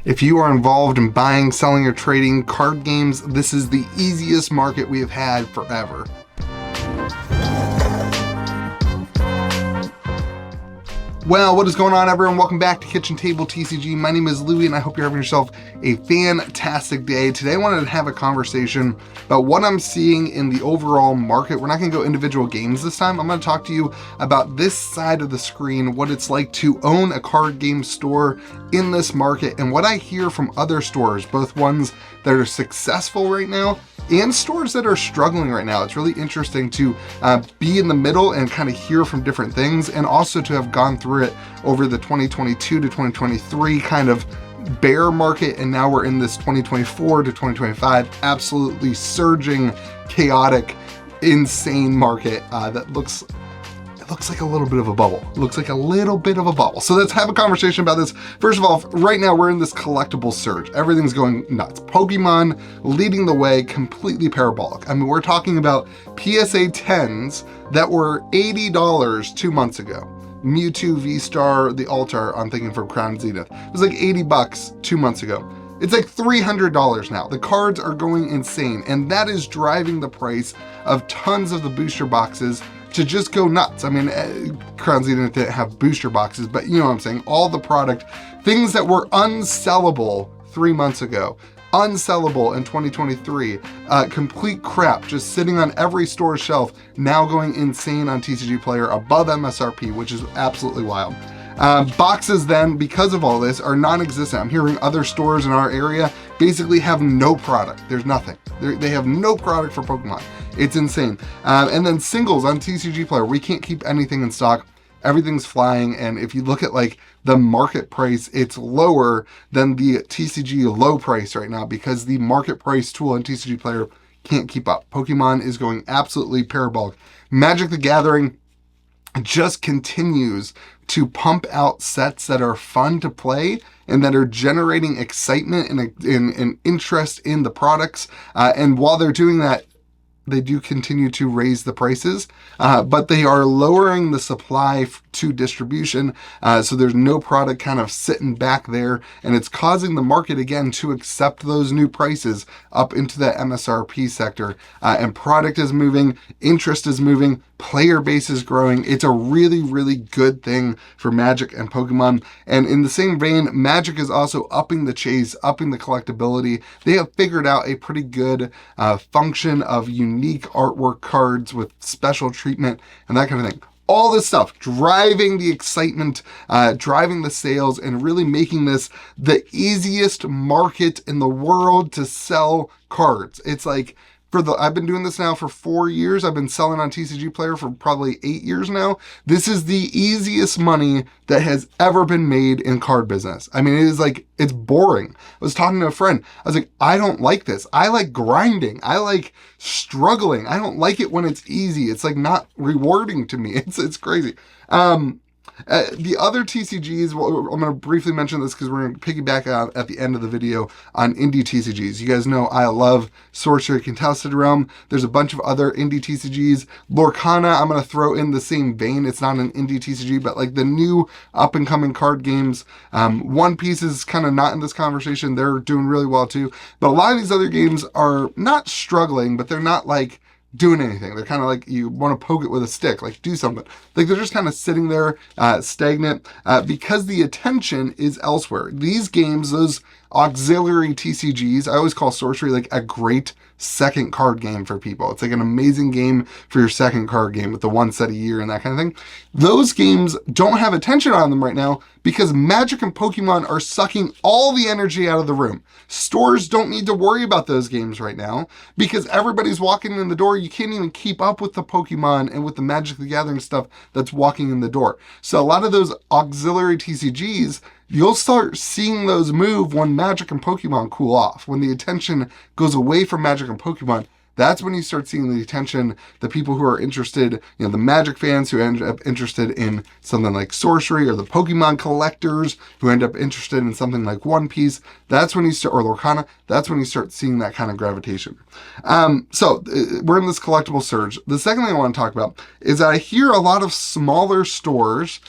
If you are involved in buying, selling, or trading card games, this is the easiest market we have had forever. Well, what is going on, everyone? Welcome back to Kitchen Table TCG. My name is Louie, and I hope you're having yourself a fantastic day. Today, I wanted to have a conversation about what I'm seeing in the overall market. We're not going to go individual games this time. I'm going to talk to you about this side of the screen, what it's like to own a card game store in this market, and what I hear from other stores, both ones that are successful right now and stores that are struggling right now. It's really interesting to be in the middle and kind of hear from different things, and also to have gone through it over the 2022 to 2023 kind of bear market, and now we're in this 2024 to 2025 absolutely surging, chaotic, insane market that looks like a little bit of a bubble. It looks like a little bit of a bubble. So let's have a conversation about this. First of all, right now we're in this collectible surge. Everything's going nuts. Pokemon leading the way, completely parabolic. I mean, we're talking about PSA 10s that were $80 2 months ago. Mewtwo, V-Star, the Altar, I'm thinking from Crown Zenith. It was like $80 2 months ago. It's like $300 now. The cards are going insane, and that is driving the price of tons of the booster boxes to just go nuts. I mean, Crown Zenith didn't have booster boxes, but you know what I'm saying. All the product, things that were unsellable 3 months ago, unsellable in 2023, complete crap just sitting on every store shelf, now going insane on TCG Player above MSRP, which is absolutely wild. Boxes then, because of all this, are non-existent. I'm hearing other stores in our area basically have no product. There's nothing. They have no product for Pokemon. It's insane. And then singles on TCG Player, we can't keep anything in stock. Everything's flying, and if you look at like the market price, it's lower than the TCG low price right now because the market price tool in TCG Player can't keep up. Pokemon is going absolutely parabolic. Magic the Gathering just continues to pump out sets that are fun to play and that are generating excitement and interest in the products. And while they're doing that, they do continue to raise the prices, but they are lowering the supply to distribution. So there's no product kind of sitting back there, and it's causing the market again to accept those new prices up into the MSRP sector. And product is moving, interest is moving, player base is growing. It's a really, really good thing for Magic and Pokemon. And in the same vein, Magic is also upping the chase, upping the collectability. They have figured out a pretty good function of unique artwork cards with special treatment and that kind of thing. All this stuff driving the excitement, driving the sales, and really making this the easiest market in the world to sell cards. It's like, I've been doing this now for 4 years. I've been selling on TCG Player for probably 8 years now. This is the easiest money that has ever been made in card business. I mean, it is like, it's boring. I was talking to a friend. I was like, I don't like this. I like grinding. I like struggling. I don't like it when it's easy. It's like not rewarding to me. It's crazy. The other TCGs, well, I'm going to briefly mention this because we're going to piggyback out at the end of the video on indie TCGs. You guys know I love Sorcery Contested Realm. There's a bunch of other indie TCGs. Lorcana, I'm going to throw in the same vein. It's not an indie TCG, but like the new up-and-coming card games. One Piece is kind of not in this conversation. They're doing really well too. But a lot of these other games are not struggling, but they're not like doing anything. They're kind of like, you want to poke it with a stick, like do something. Like they're just kind of sitting there stagnant because the attention is elsewhere. These games, those auxiliary TCGs, I always call Sorcery like a great second card game for people. It's like an amazing game for your second card game with the one set a year and that kind of thing. Those games don't have attention on them right now because Magic and Pokemon are sucking all the energy out of the room. Stores don't need to worry about those games right now because everybody's walking in the door. You can't even keep up with the Pokemon and with the Magic the Gathering stuff that's walking in the door. So a lot of those auxiliary TCGs, you'll start seeing those move when Magic and Pokemon cool off. When the attention goes away from Magic and Pokemon, that's when you start seeing the attention, the people who are interested, you know, the Magic fans who end up interested in something like Sorcery, or the Pokemon collectors who end up interested in something like One Piece. That's when you start, or Lorcana, that's when you start seeing that kind of gravitation. So we're in this collectible surge. The second thing I want to talk about is that I hear a lot of smaller stores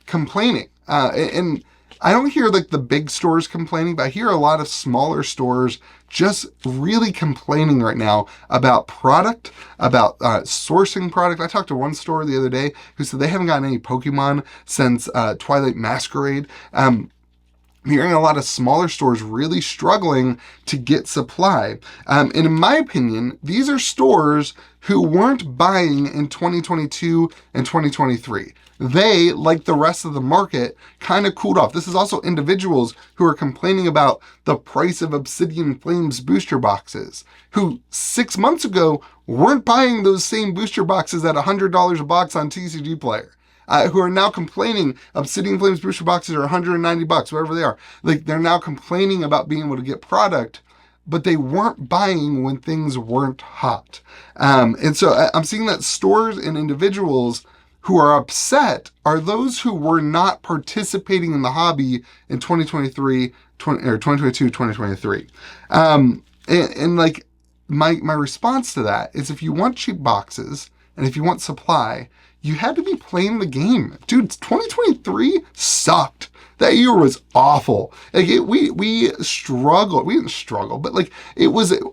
complaining. And I don't hear like the big stores complaining, but I hear a lot of smaller stores just really complaining right now about product, about sourcing product. I talked to one store the other day who said they haven't gotten any Pokemon since Twilight Masquerade. I'm hearing a lot of smaller stores really struggling to get supply. And in my opinion, these are stores who weren't buying in 2022 and 2023. They, like the rest of the market, kind of cooled off. This is also individuals who are complaining about the price of Obsidian Flames booster boxes, who 6 months ago weren't buying those same booster boxes at $100 a box on TCG Player. Who are now complaining Obsidian Flames booster boxes are $190, whatever they are. Like, they're now complaining about being able to get product, but they weren't buying when things weren't hot. And so I'm seeing that stores and individuals who are upset are those who were not participating in the hobby in 2022, 2023. And like, my response to that is, if you want cheap boxes and if you want supply, you had to be playing the game. Dude, 2023 sucked. That year was awful. Like, we struggled. We didn't struggle, but like,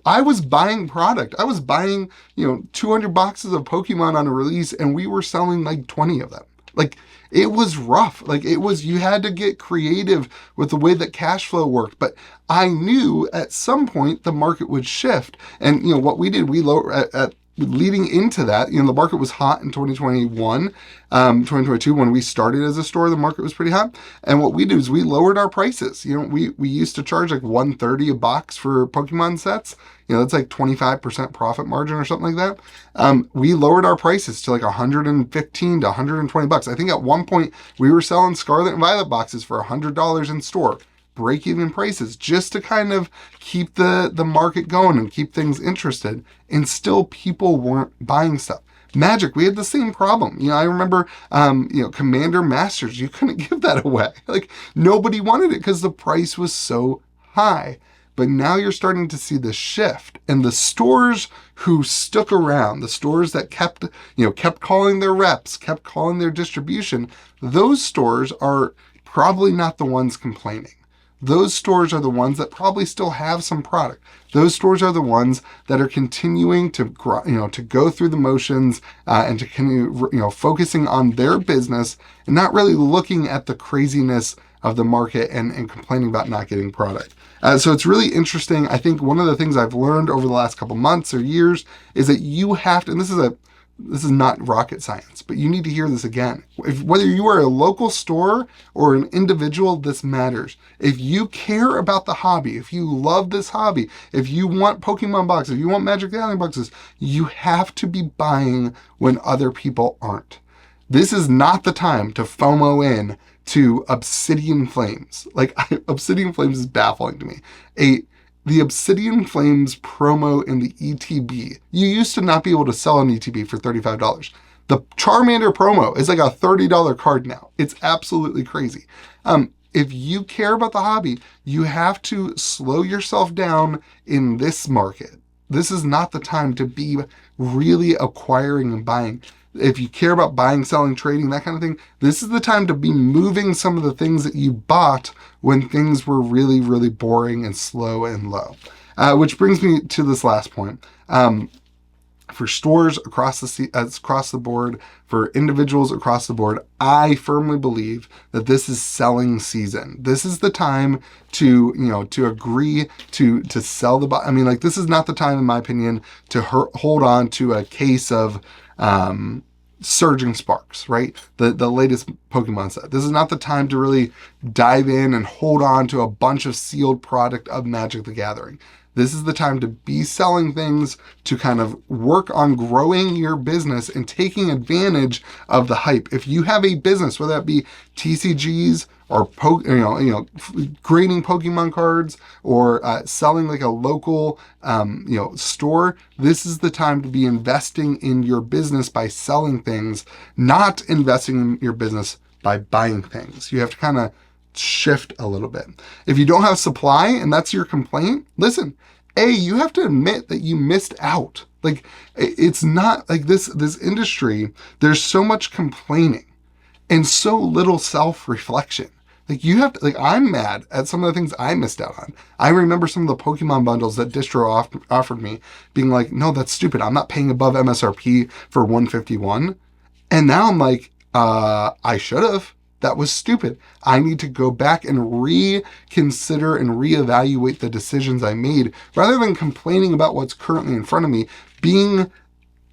I was buying product. I was buying, 200 boxes of Pokemon on a release, and we were selling like 20 of them. Like, it was rough. Like, you had to get creative with the way that cash flow worked. But I knew at some point the market would shift. And, what we did, we lowered leading into that, the market was hot in 2021, 2022, when we started as a store, the market was pretty hot. And what we did is we lowered our prices. We used to charge like $130 a box for Pokemon sets. That's like 25% profit margin or something like that. We lowered our prices to like $115 to $120. I think at one point we were selling Scarlet and Violet boxes for $100 in store. Break-even prices, just to kind of keep the market going and keep things interested, and still people weren't buying stuff. Magic, we had the same problem. I remember, Commander Masters, you couldn't give that away. Like, nobody wanted it because the price was so high. But now you're starting to see the shift, and the stores who stuck around, the stores that kept calling their reps, kept calling their distribution, those stores are probably not the ones complaining. Those stores are the ones that probably still have some product. Those stores are the ones that are continuing to go through the motions and to continue, focusing on their business and not really looking at the craziness of the market and complaining about not getting product. So it's really interesting. I think one of the things I've learned over the last couple months or years is that you have to, and this is not rocket science, but you need to hear this again. Whether you are a local store or an individual, this matters. If you care about the hobby, if you love this hobby, if you want Pokemon boxes, if you want Magicthegathering boxes, you have to be buying when other people aren't. This is not the time to FOMO in to Obsidian Flames. Like, Obsidian Flames is baffling to me. The Obsidian Flames promo in the ETB. You used to not be able to sell an ETB for $35. The Charmander promo is like a $30 card now. It's absolutely crazy. If you care about the hobby, you have to slow yourself down in this market. This is not the time to be really acquiring and buying. If you care about buying, selling, trading, that kind of thing, this is the time to be moving some of the things that you bought when things were really, really boring and slow and low. Which brings me to this last point. For stores across the board, for individuals across the board, I firmly believe that this is selling season. This is the time to agree to sell the box. I mean, like, this is not the time, in my opinion, to hold on to a case of Surging Sparks, right? The latest Pokemon set. This is not the time to really dive in and hold on to a bunch of sealed product of Magic the Gathering. This is the time to be selling things, to kind of work on growing your business and taking advantage of the hype. If you have a business, whether that be TCGs or grading Pokemon cards or selling like a local store, this is the time to be investing in your business by selling things, not investing in your business by buying things. You have to kind of shift a little bit. If you don't have supply and that's your complaint, listen, you have to admit that you missed out. Like, it's not like this industry, there's so much complaining and so little self-reflection. Like you have to, like I'm mad at some of the things I missed out on. I remember some of the Pokemon bundles that distro offered me being like, no, that's stupid. I'm not paying above MSRP for 151. And now I'm like, I should have. That was stupid. I need to go back and reconsider and reevaluate the decisions I made rather than complaining about what's currently in front of me, being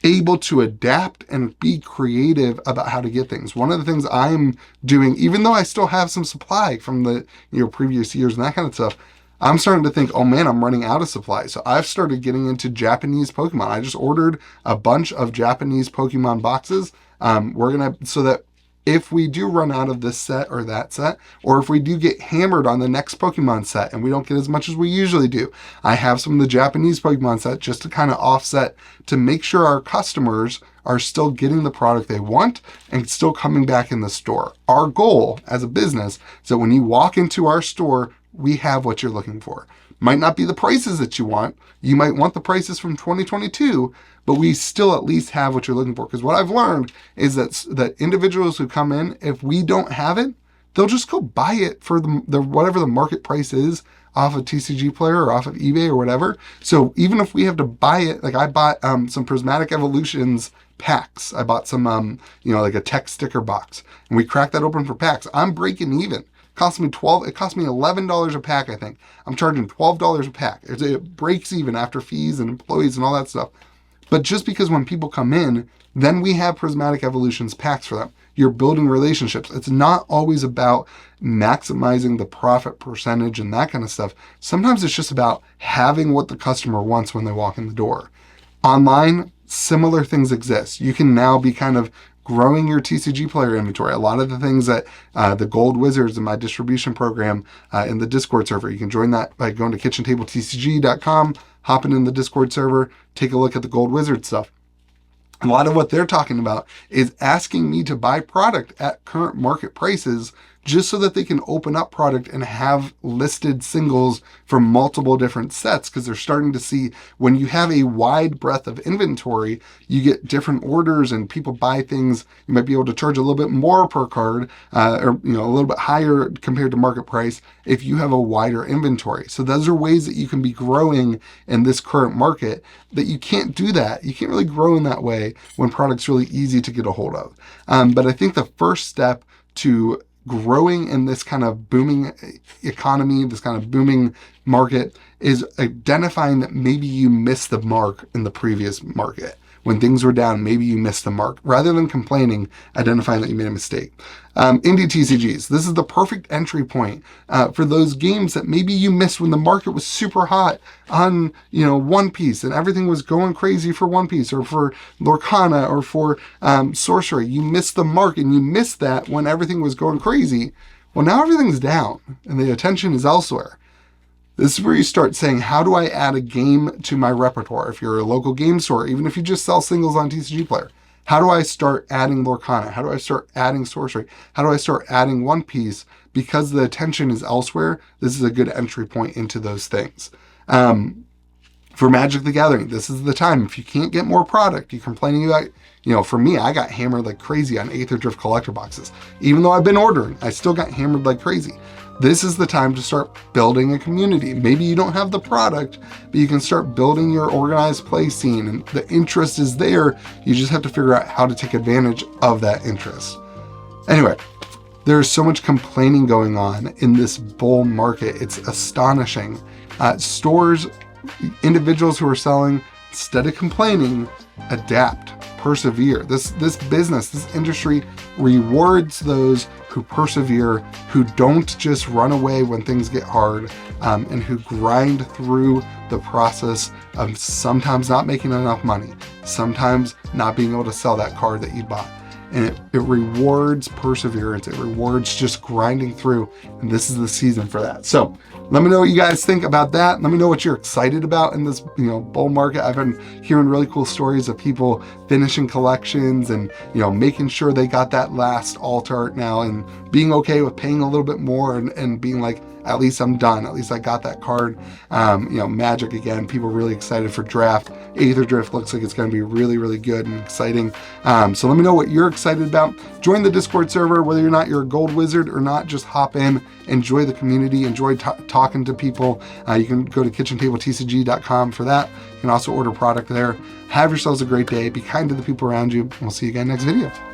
able to adapt and be creative about how to get things. One of the things I'm doing, even though I still have some supply from the previous years and that kind of stuff, I'm starting to think, oh man, I'm running out of supply. So I've started getting into Japanese Pokemon. I just ordered a bunch of Japanese Pokemon boxes. So that if we do run out of this set or that set, or if we do get hammered on the next Pokemon set and we don't get as much as we usually do, I have some of the Japanese Pokemon set just to kind of offset to make sure our customers are still getting the product they want and still coming back in the store. Our goal as a business is that when you walk into our store, we have what you're looking for. Might not be the prices that you want. You might want the prices from 2022, but we still at least have what you're looking for. Because what I've learned is that individuals who come in, if we don't have it, they'll just go buy it for the whatever the market price is off of TCG Player or off of eBay or whatever. So even if we have to buy it, like I bought some Prismatic Evolutions packs. I bought some, like a tech sticker box, and we cracked that open for packs. I'm breaking even. It cost me $11 a pack, I think. I'm charging $12 a pack. It breaks even after fees and employees and all that stuff. But just because when people come in, then we have Prismatic Evolutions packs for them. You're building relationships. It's not always about maximizing the profit percentage and that kind of stuff. Sometimes it's just about having what the customer wants when they walk in the door. Online, similar things exist. You can now be kind of growing your TCG Player inventory. A lot of the things that the Gold Wizards in my distribution program in the Discord server, you can join that by going to KitchenTableTCG.com, hopping in the Discord server, take a look at the Gold Wizard stuff. A lot of what they're talking about is asking me to buy product at current market prices just so that they can open up product and have listed singles from multiple different sets, because they're starting to see when you have a wide breadth of inventory, you get different orders and people buy things. You might be able to charge a little bit more per card or a little bit higher compared to market price if you have a wider inventory. So those are ways that you can be growing in this current market that you can't do that. You can't really grow in that way when product's really easy to get a hold of. But I think the first step to growing in this kind of booming economy, this kind of booming market, is identifying that maybe you missed the mark in the previous market. When things were down, maybe you missed the mark. Rather than complaining, identifying that you made a mistake. Indie TCGs. This is the perfect entry point for those games that maybe you missed when the market was super hot on, One Piece and everything was going crazy for One Piece or for Lorcana or for Sorcery. You missed the mark and you missed that when everything was going crazy. Well, now everything's down and the attention is elsewhere. This is where you start saying, how do I add a game to my repertoire? If you're a local game store, even if you just sell singles on TCG Player, how do I start adding Lorcana? How do I start adding Sorcery? How do I start adding One Piece? Because the attention is elsewhere, this is a good entry point into those things. For Magic the Gathering, this is the time. If you can't get more product, you're complaining about, for me, I got hammered like crazy on Aether Drift collector boxes. Even though I've been ordering, I still got hammered like crazy. This is the time to start building a community. Maybe you don't have the product, but you can start building your organized play scene, and the interest is there. You just have to figure out how to take advantage of that interest. Anyway, there's so much complaining going on in this bull market. It's astonishing. Stores, individuals who are selling, instead of complaining, adapt, persevere. This business, this industry rewards those who persevere, who don't just run away when things get hard, and who grind through the process of sometimes not making enough money, sometimes not being able to sell that card that you bought. And it rewards perseverance. It rewards just grinding through. And this is the season for that. So let me know what you guys think about that. Let me know what you're excited about in this, bull market. I've been hearing really cool stories of people finishing collections and, making sure they got that last alt art now and being okay with paying a little bit more and being like, at least I'm done. At least I got that card. Magic again, people really excited for draft. Aether Drift looks like it's going to be really, really good and exciting. So let me know what you're excited about. Join the Discord server, whether or not you're a gold wizard or not, just hop in, enjoy the community, enjoy talking to people. You can go to KitchenTableTCG.com for that. You can also order product there. Have yourselves a great day. Be kind to the people around you. We'll see you again next video.